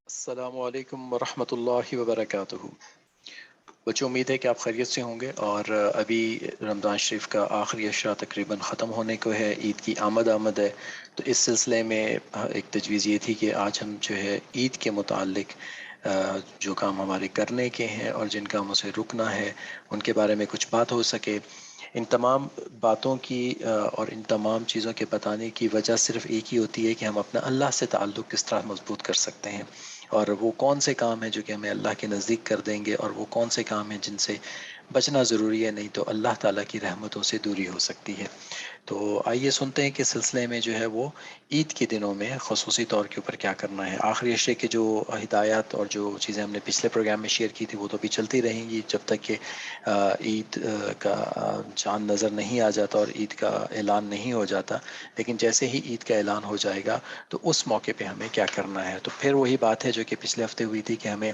السلام علیکم ورحمۃ اللہ وبرکاتہ۔ بچوں، امید ہے کہ آپ خیریت سے ہوں گے، اور ابھی رمضان شریف کا آخری اشرا تقریباً ختم ہونے کو ہے، عید کی آمد ہے۔ تو اس سلسلے میں ایک تجویز یہ تھی کہ آج ہم جو ہے عید کے متعلق جو کام ہمارے کرنے کے ہیں اور جن کاموں سے رکنا ہے ان کے بارے میں کچھ بات ہو سکے۔ ان تمام باتوں کی اور ان تمام چیزوں کے بتانے کی وجہ صرف ایک ہی ہوتی ہے کہ ہم اپنا اللہ سے تعلق کس طرح مضبوط کر سکتے ہیں، اور وہ کون سے کام ہیں جو کہ ہمیں اللہ کے نزدیک کر دیں گے، اور وہ کون سے کام ہیں جن سے بچنا ضروری ہے، نہیں تو اللہ تعالیٰ کی رحمتوں سے دوری ہو سکتی ہے۔ تو آئیے سنتے ہیں کہ سلسلے میں جو ہے وہ عید کے دنوں میں خصوصی طور کے اوپر کیا کرنا ہے۔ آخری اشرے کی جو ہدایات اور جو چیزیں ہم نے پچھلے پروگرام میں شیئر کی تھی وہ تو بھی چلتی رہیں گی جب تک کہ عید کا چاند نظر نہیں آ جاتا اور عید کا اعلان نہیں ہو جاتا۔ لیکن جیسے ہی عید کا اعلان ہو جائے گا تو اس موقع پہ ہمیں کیا کرنا ہے، تو پھر وہی بات ہے جو کہ پچھلے ہفتے ہوئی تھی کہ ہمیں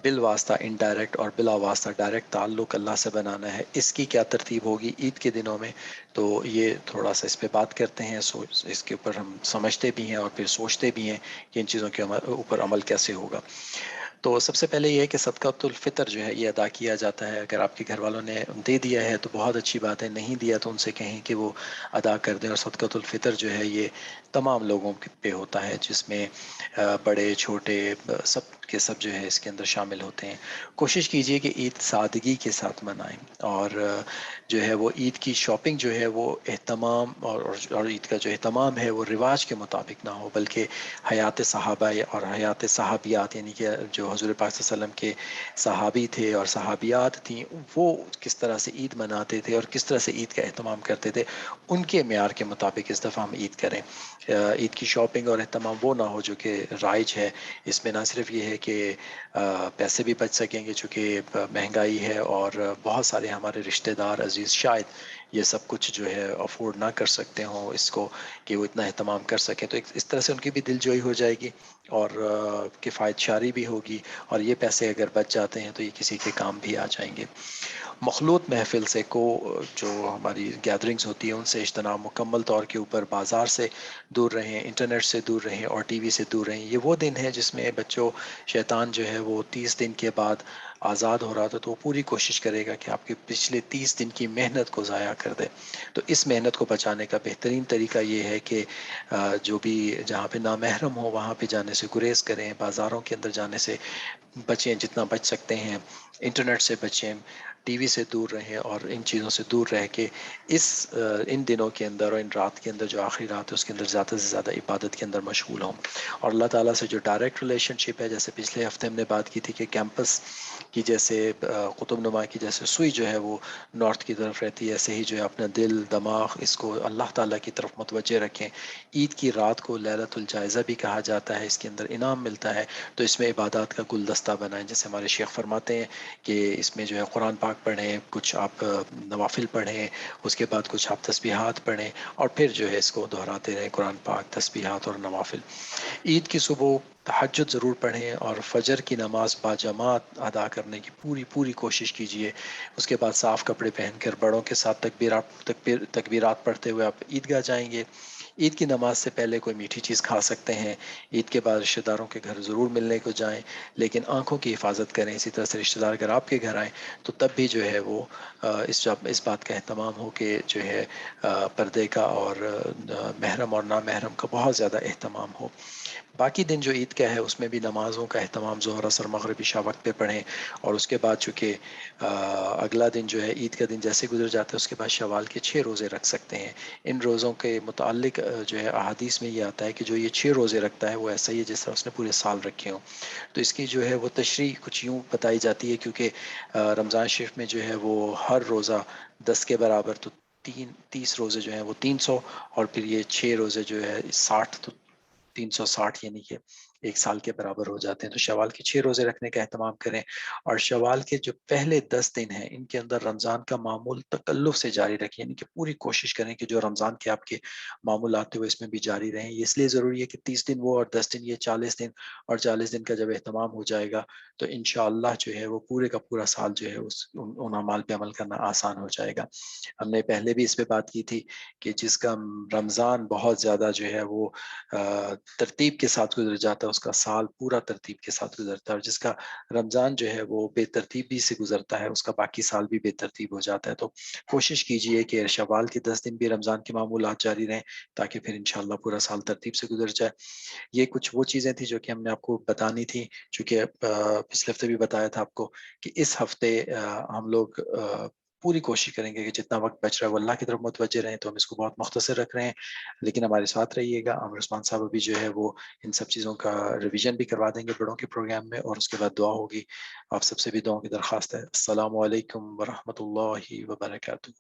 بالواسطہ انڈائریکٹ اور بلا واسطہ ڈائریکٹ تعلق اللہ سے بنانا ہے۔ اس کی کیا ترتیب ہوگی عید کے دنوں میں، تو یہ تھوڑا سا اس پہ بات کرتے ہیں، اس کے اوپر ہم سمجھتے بھی ہیں اور پھر سوچتے بھی ہیں کہ ان چیزوں کے اوپر عمل کیسے ہوگا۔ تو سب سے پہلے یہ ہے کہ صدقۃ الفطر جو ہے یہ ادا کیا جاتا ہے۔ اگر آپ کے گھر والوں نے دے دیا ہے تو بہت اچھی بات ہے، نہیں دیا تو ان سے کہیں کہ وہ ادا کر دیں۔ اور صدقۃ الفطر جو ہے یہ تمام لوگوں پہ ہوتا ہے، جس میں بڑے چھوٹے سب کے سب جو ہے اس کے اندر شامل ہوتے ہیں۔ کوشش کیجئے کہ عید سادگی کے ساتھ منائیں، اور جو ہے وہ عید کی شاپنگ جو ہے وہ اہتمام اور عید کا جو اہتمام ہے وہ رواج کے مطابق نہ ہو، بلکہ حیات صحابہ اور حیات صحابیات، یعنی کہ جو حضور پاک صلی اللہ علیہ وسلم کے صحابی تھے اور صحابیات تھیں، وہ کس طرح سے عید مناتے تھے اور کس طرح سے عید کا اہتمام کرتے تھے، ان کے معیار کے مطابق اس دفعہ ہم عید کریں۔ عید کی شاپنگ اور اہتمام وہ نہ ہو جو کہ رائج ہے۔ اس میں نہ صرف یہ ہے کہ پیسے بھی بچ سکیں گے چونکہ مہنگائی ہے، اور بہت سارے ہمارے رشتہ دار عزیز شاید یہ سب کچھ جو ہے افورڈ نہ کر سکتے ہوں اس کو، کہ وہ اتنا اہتمام کر سکیں، تو اس طرح سے ان کی بھی دل جوئی ہو جائے گی اور کفایت شاری بھی ہوگی، اور یہ پیسے اگر بچ جاتے ہیں تو یہ کسی کے کام بھی آ جائیں گے۔ مخلوط محفل سے جو ہماری گیدرنگز ہوتی ہیں ان سے اجتناب، مکمل طور کے اوپر بازار سے دور رہیں، انٹرنیٹ سے دور رہیں اور ٹی وی سے دور رہیں۔ یہ وہ دن ہے جس میں بچوں شیطان جو ہے وہ 30 دن کے بعد آزاد ہو رہا تھا، تو وہ پوری کوشش کرے گا کہ آپ کے پچھلے 30 دن کی محنت کو ضائع کر دے۔ تو اس محنت کو بچانے کا بہترین طریقہ یہ ہے کہ جو بھی جہاں پہ نامحرم ہو وہاں پہ جانے سے گریز کریں، بازاروں کے اندر جانے سے بچیں جتنا بچ سکتے ہیں، انٹرنیٹ سے بچیں، ٹی وی سے دور رہیں، اور ان چیزوں سے دور رہ کے ان دنوں کے اندر اور ان رات کے اندر جو آخری رات ہے اس کے اندر زیادہ سے زیادہ عبادت کے اندر مشغول ہوں، اور اللہ تعالیٰ سے جو ڈائریکٹ ریلیشن شپ ہے، جیسے پچھلے ہفتے ہم نے بات کی تھی کہ کیمپس کی جیسے قطب نما کی جیسے سوئی جو ہے وہ نارتھ کی طرف رہتی ہے، ایسے ہی جو ہے اپنا دل دماغ اس کو اللہ تعالیٰ کی طرف متوجہ رکھیں۔ عید کی رات کو لیلۃ الجائزہ بھی کہا جاتا ہے، اس کے اندر انعام ملتا ہے، تو اس میں عبادات کا گلدستہ بنائیں، جیسے ہمارے شیخ فرماتے ہیں کہ اس میں جو ہے قرآن پاک پڑھیں، کچھ آپ نوافل پڑھیں، اس کے بعد کچھ آپ تسبیحات پڑھیں، اور پھر جو ہے اس کو دہراتے رہیں، قرآن پاک، تسبیحات اور نوافل۔ عید کی صبح تہجد ضرور پڑھیں، اور فجر کی نماز باجماعت ادا کرنے کی پوری کوشش کیجیے۔ اس کے بعد صاف کپڑے پہن کر بڑوں کے ساتھ تکبیرات پڑھتے ہوئے آپ عیدگاہ جائیں گے۔ عید کی نماز سے پہلے کوئی میٹھی چیز کھا سکتے ہیں۔ عید کے بعد رشتہ داروں کے گھر ضرور ملنے کو جائیں، لیکن آنکھوں کی حفاظت کریں۔ اسی طرح سے رشتہ دار اگر آپ کے گھر آئیں تو تب بھی جو ہے وہ اس بات کا اہتمام ہو کہ جو ہے پردے کا اور محرم اور نامحرم کا بہت زیادہ اہتمام ہو۔ باقی دن جو عید کا ہے اس میں بھی نمازوں کا اہتمام ظہر اثر مغرب عشاء وقت پہ پڑھیں، اور اس کے بعد چونکہ اگلا دن جو ہے عید کا دن جیسے گزر جاتا ہے اس کے بعد شوال کے 6 روزے رکھ سکتے ہیں۔ ان روزوں کے متعلق جو ہے احادیث میں یہ آتا ہے کہ جو یہ 6 روزے رکھتا ہے وہ ایسا ہی ہے جس طرح اس نے پورے سال رکھے ہوں۔ تو اس کی جو ہے وہ تشریح کچھ یوں بتائی جاتی ہے، کیونکہ رمضان شریف میں جو ہے وہ ہر روزہ 10 کے برابر، تو 30 روزے جو ہیں وہ 300، اور پھر یہ 6 روزے جو ہے 60، تو 360 یعنی کہ 1 سال کے برابر ہو جاتے ہیں۔ تو شوال کے 6 روزے رکھنے کا اہتمام کریں، اور شوال کے جو پہلے 10 دن ہیں ان کے اندر رمضان کا معمول تکلف سے جاری رکھیں، یعنی کہ پوری کوشش کریں کہ جو رمضان کے آپ کے معمولات ہوئے اس میں بھی جاری رہیں۔ یہ اس لیے ضروری ہے کہ 30 دن وہ اور 10 دن یہ 40 دن، اور 40 دن کا جب اہتمام ہو جائے گا تو انشاءاللہ جو ہے وہ پورے کا پورا سال جو ہے ان اعمال پہ عمل کرنا آسان ہو جائے گا۔ ہم نے پہلے بھی اس پہ بات کی تھی کہ جس کا رمضان بہت زیادہ جو ہے وہ ترتیب کے ساتھ گزر جاتا ہے اس کا سال پورا ترتیب کے ساتھ گزرتا ہے، اور جس کا رمضان جو ہے وہ بے ترتیبی سے گزرتا ہے اس کا باقی سال بھی بے ترتیب ہو جاتا ہے۔ تو کوشش کیجئے کہ شوال کے 10 دن بھی رمضان کے معمولات جاری رہیں، تاکہ پھر انشاءاللہ پورا سال ترتیب سے گزر جائے۔ یہ کچھ وہ چیزیں تھیں جو کہ ہم نے آپ کو بتانی تھی، چونکہ پچھلے ہفتے بھی بتایا تھا آپ کو کہ اس ہفتے ہم لوگ پوری کوشش کریں گے کہ جتنا وقت بچ رہا ہے وہ اللہ کی طرف متوجہ رہیں، تو ہم اس کو بہت مختصر رکھ رہے ہیں، لیکن ہمارے ساتھ رہیے گا۔ عامر عثمان صاحب ابھی جو ہے وہ ان سب چیزوں کا ریویژن بھی کروا دیں گے بڑوں کے پروگرام میں، اور اس کے بعد دعا ہوگی۔ آپ سب سے بھی دعاؤں کی درخواست ہے۔ السلام علیکم ورحمۃ اللہ وبرکاتہ۔